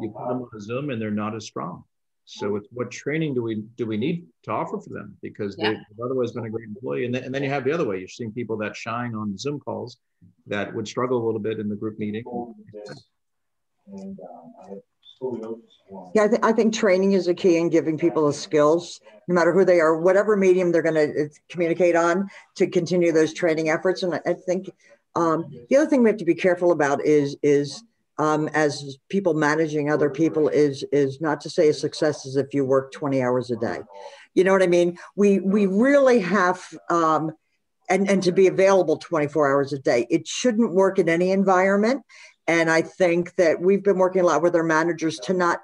You put them on a Zoom and they're not as strong. So it's what training do we need to offer for them? Because they've otherwise been a great employee. And then you have the other way. You're seeing people that shine on Zoom calls that would struggle a little bit in the group meeting.
Yeah, I think training is a key in giving people the skills, no matter who they are, whatever medium they're going to communicate on, to continue those training efforts. And I think the other thing we have to be careful about is as people managing other people is not to say a success is if you work 20 hours a day. You know what I mean? We really have, and to be available 24 hours a day. It shouldn't work in any environment. And I think that we've been working a lot with our managers to not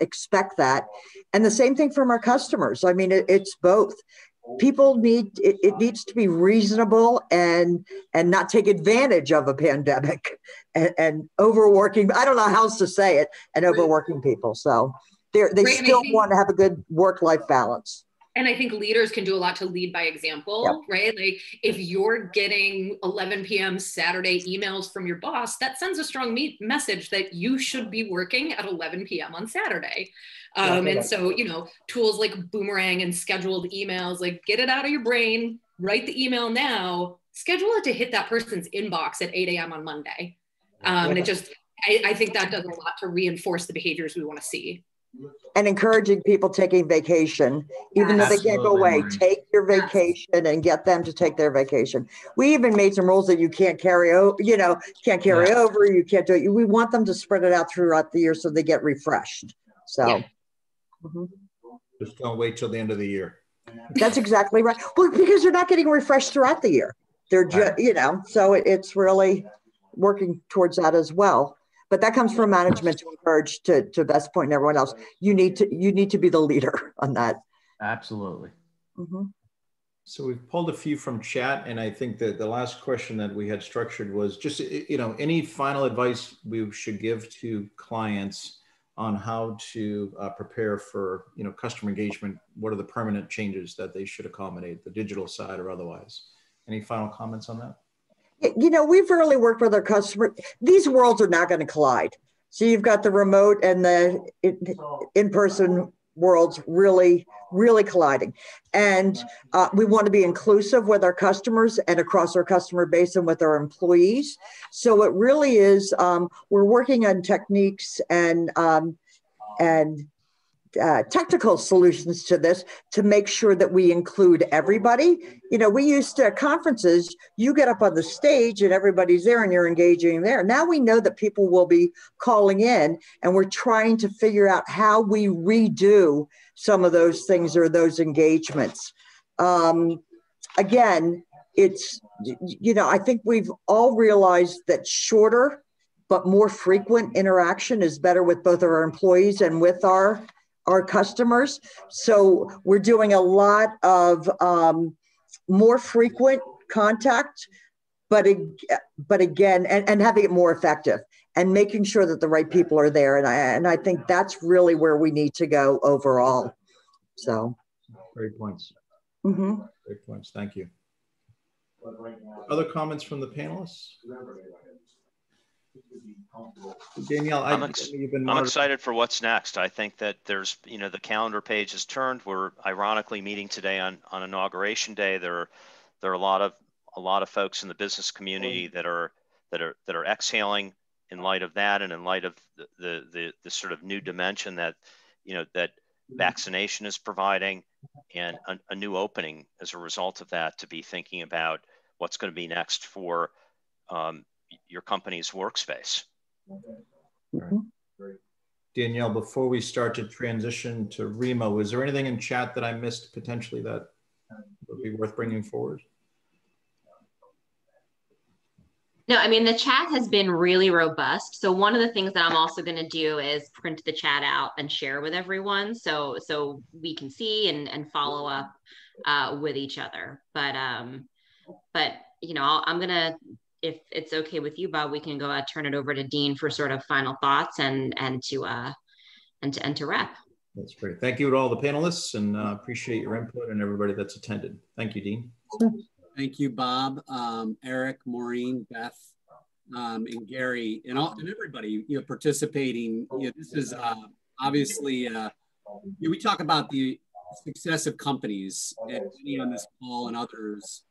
expect that. And the same thing from our customers. I mean, it's both. People it needs to be reasonable and not take advantage of a pandemic and overworking. I don't know how else to say it, and overworking people. So they still want to have a good work-life balance.
And I think leaders can do a lot to lead by example, right? Like, if you're getting 11 p.m. Saturday emails from your boss, that sends a strong message that you should be working at 11 p.m. on Saturday. And so, you know, tools like Boomerang and scheduled emails, like, get it out of your brain, write the email now, schedule it to hit that person's inbox at 8 a.m. on Monday. And I think that does a lot to reinforce the behaviors we want to see.
And encouraging people taking vacation, even though they can't go away, take your vacation and get them to take their vacation. We even made some rules that you can't carry over, you can't do it. We want them to spread it out throughout the year so they get refreshed. So
just don't wait till the end of the year.
That's exactly right. Well, because they're not getting refreshed throughout the year. They're just, so it's really working towards that as well. But that comes from management to encourage, to Beth's point and everyone else. You need to be the leader on that.
Absolutely.
So we've pulled a few from chat, and I think that the last question that we had structured was just, any final advice we should give to clients on how to prepare for, customer engagement. What are the permanent changes that they should accommodate, the digital side or otherwise? Any final comments on that?
We've really worked with our customers. These worlds are not going to collide. So you've got the remote and the in-person worlds really, really colliding. And we want to be inclusive with our customers and across our customer base and with our employees. So it really is, we're working on techniques and technical solutions to this to make sure that we include everybody. You know, we used to conferences, you get up on the stage and everybody's there and you're engaging there. Now we know that people will be calling in, and we're trying to figure out how we redo some of those things or those engagements. Again, it's, you know, I think we've all realized that shorter but more frequent interaction is better with both our employees and with our customers. So we're doing a lot of more frequent contact, but again, and having it more effective and making sure that the right people are there. And I think that's really where we need to go overall. So.
Great points.
Mm-hmm.
Great points. Thank you. Other comments from the panelists? Danielle,
I'm excited for what's next. I think that there's, you know, the calendar page is turned. We're ironically meeting today on Inauguration Day. There are a lot of folks in the business community that are exhaling in light of that, and in light of the sort of new dimension that, you know, that vaccination is providing, and a new opening as a result of that, to be thinking about what's going to be next for your company's workspace.
Right. Danielle, before we start to transition to Remo, is there anything in chat that I missed potentially that would be worth bringing forward?
No, I mean, the chat has been really robust. So one of the things that I'm also going to do is print the chat out and share with everyone, so we can see and follow up with each other. But you know, I'm gonna, if it's okay with you, Bob, we can go turn it over to Dean for sort of final thoughts and to wrap.
That's great. Thank you to all the panelists, and appreciate your input and everybody that's attended. Thank you, Dean.
Thank you, Bob, Eric, Maureen, Beth, and Gary, and everybody, you know, participating. You know, this is obviously, you know, we talk about the success of companies, and many on this call and others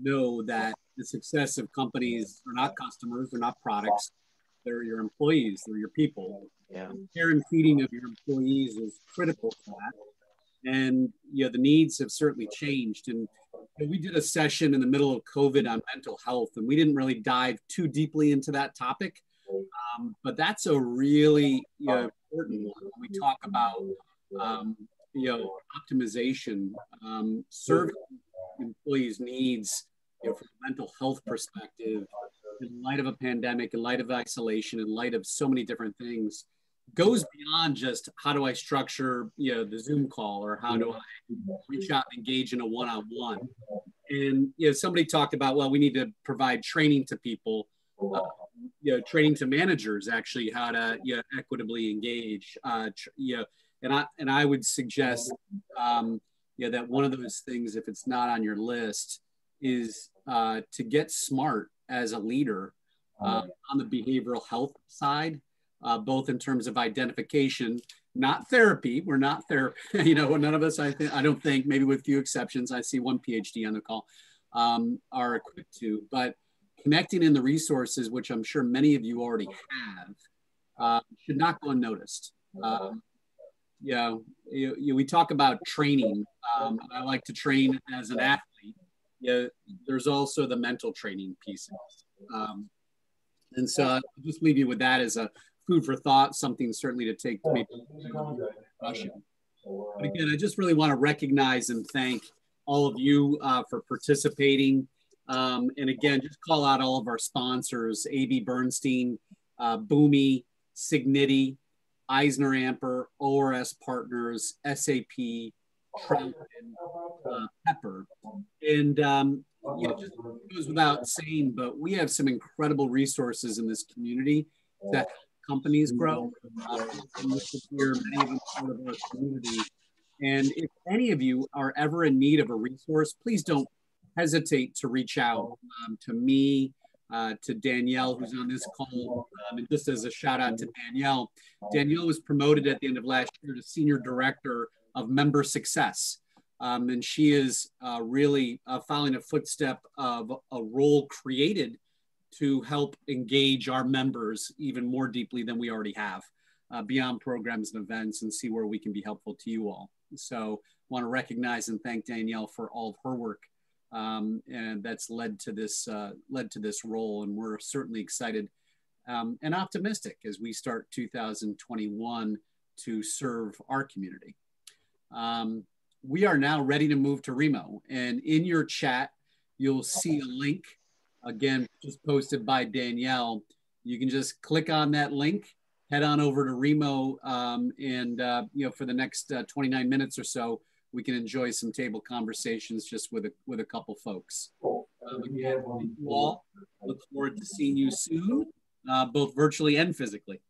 know that the success of companies are not customers, they're not products, they're your employees, they're your people.
Yeah.
Care and feeding of your employees is critical to that. And, you know, the needs have certainly changed. And you know, we did a session in the middle of COVID on mental health, and we didn't really dive too deeply into that topic. But that's a really, you know, important one. When we talk about, you know, optimization, serving employees' needs, you know, from a mental health perspective, in light of a pandemic, in light of isolation, in light of so many different things, goes beyond just how do I structure, you know, the Zoom call, or how do I reach out and engage in a one-on-one. And, you know, somebody talked about, well, we need to provide training to people, you know, training to managers, actually, how to, you know, equitably engage, you know, and I would suggest, you know, that one of those things, if it's not on your list, is to get smart as a leader on the behavioral health side, both in terms of identification, not therapy. We're not therapy, you know, none of us, I don't think, maybe with few exceptions, I see one PhD on the call, are equipped to, but connecting in the resources, which I'm sure many of you already have, should not go unnoticed. You know, we talk about training. I like to train as an athlete. Yeah, there's also the mental training pieces. And so I'll just leave you with that as a food for thought, something certainly to take to maybe discussion. But again, I just really want to recognize and thank all of you for participating. And again, just call out all of our sponsors: AB Bernstein, Boomi, Signiti, Eisner Amper, ORS Partners, SAP, Trout, and Pepper. And you know, just goes without saying, but we have some incredible resources in this community that companies grow. Here, many of them part of our community. And if any of you are ever in need of a resource, please don't hesitate to reach out to me, to Danielle, who's on this call. And just as a shout out to Danielle, Danielle was promoted at the end of last year to Senior Director of Member Success. And she is really following a footstep of a role created to help engage our members even more deeply than we already have. beyond programs and events and see where we can be helpful to you all. So want to recognize and thank Danielle for all of her work, and that's led to this role. And we're certainly excited and optimistic as we start 2021 to serve our community. We are now ready to move to Remo, and in your chat, you'll see a link, again, just posted by Danielle. You can just click on that link, head on over to Remo, and for the next 29 minutes or so, we can enjoy some table conversations just with a couple folks. Again, thank you all. Look forward to seeing you soon, both virtually and physically.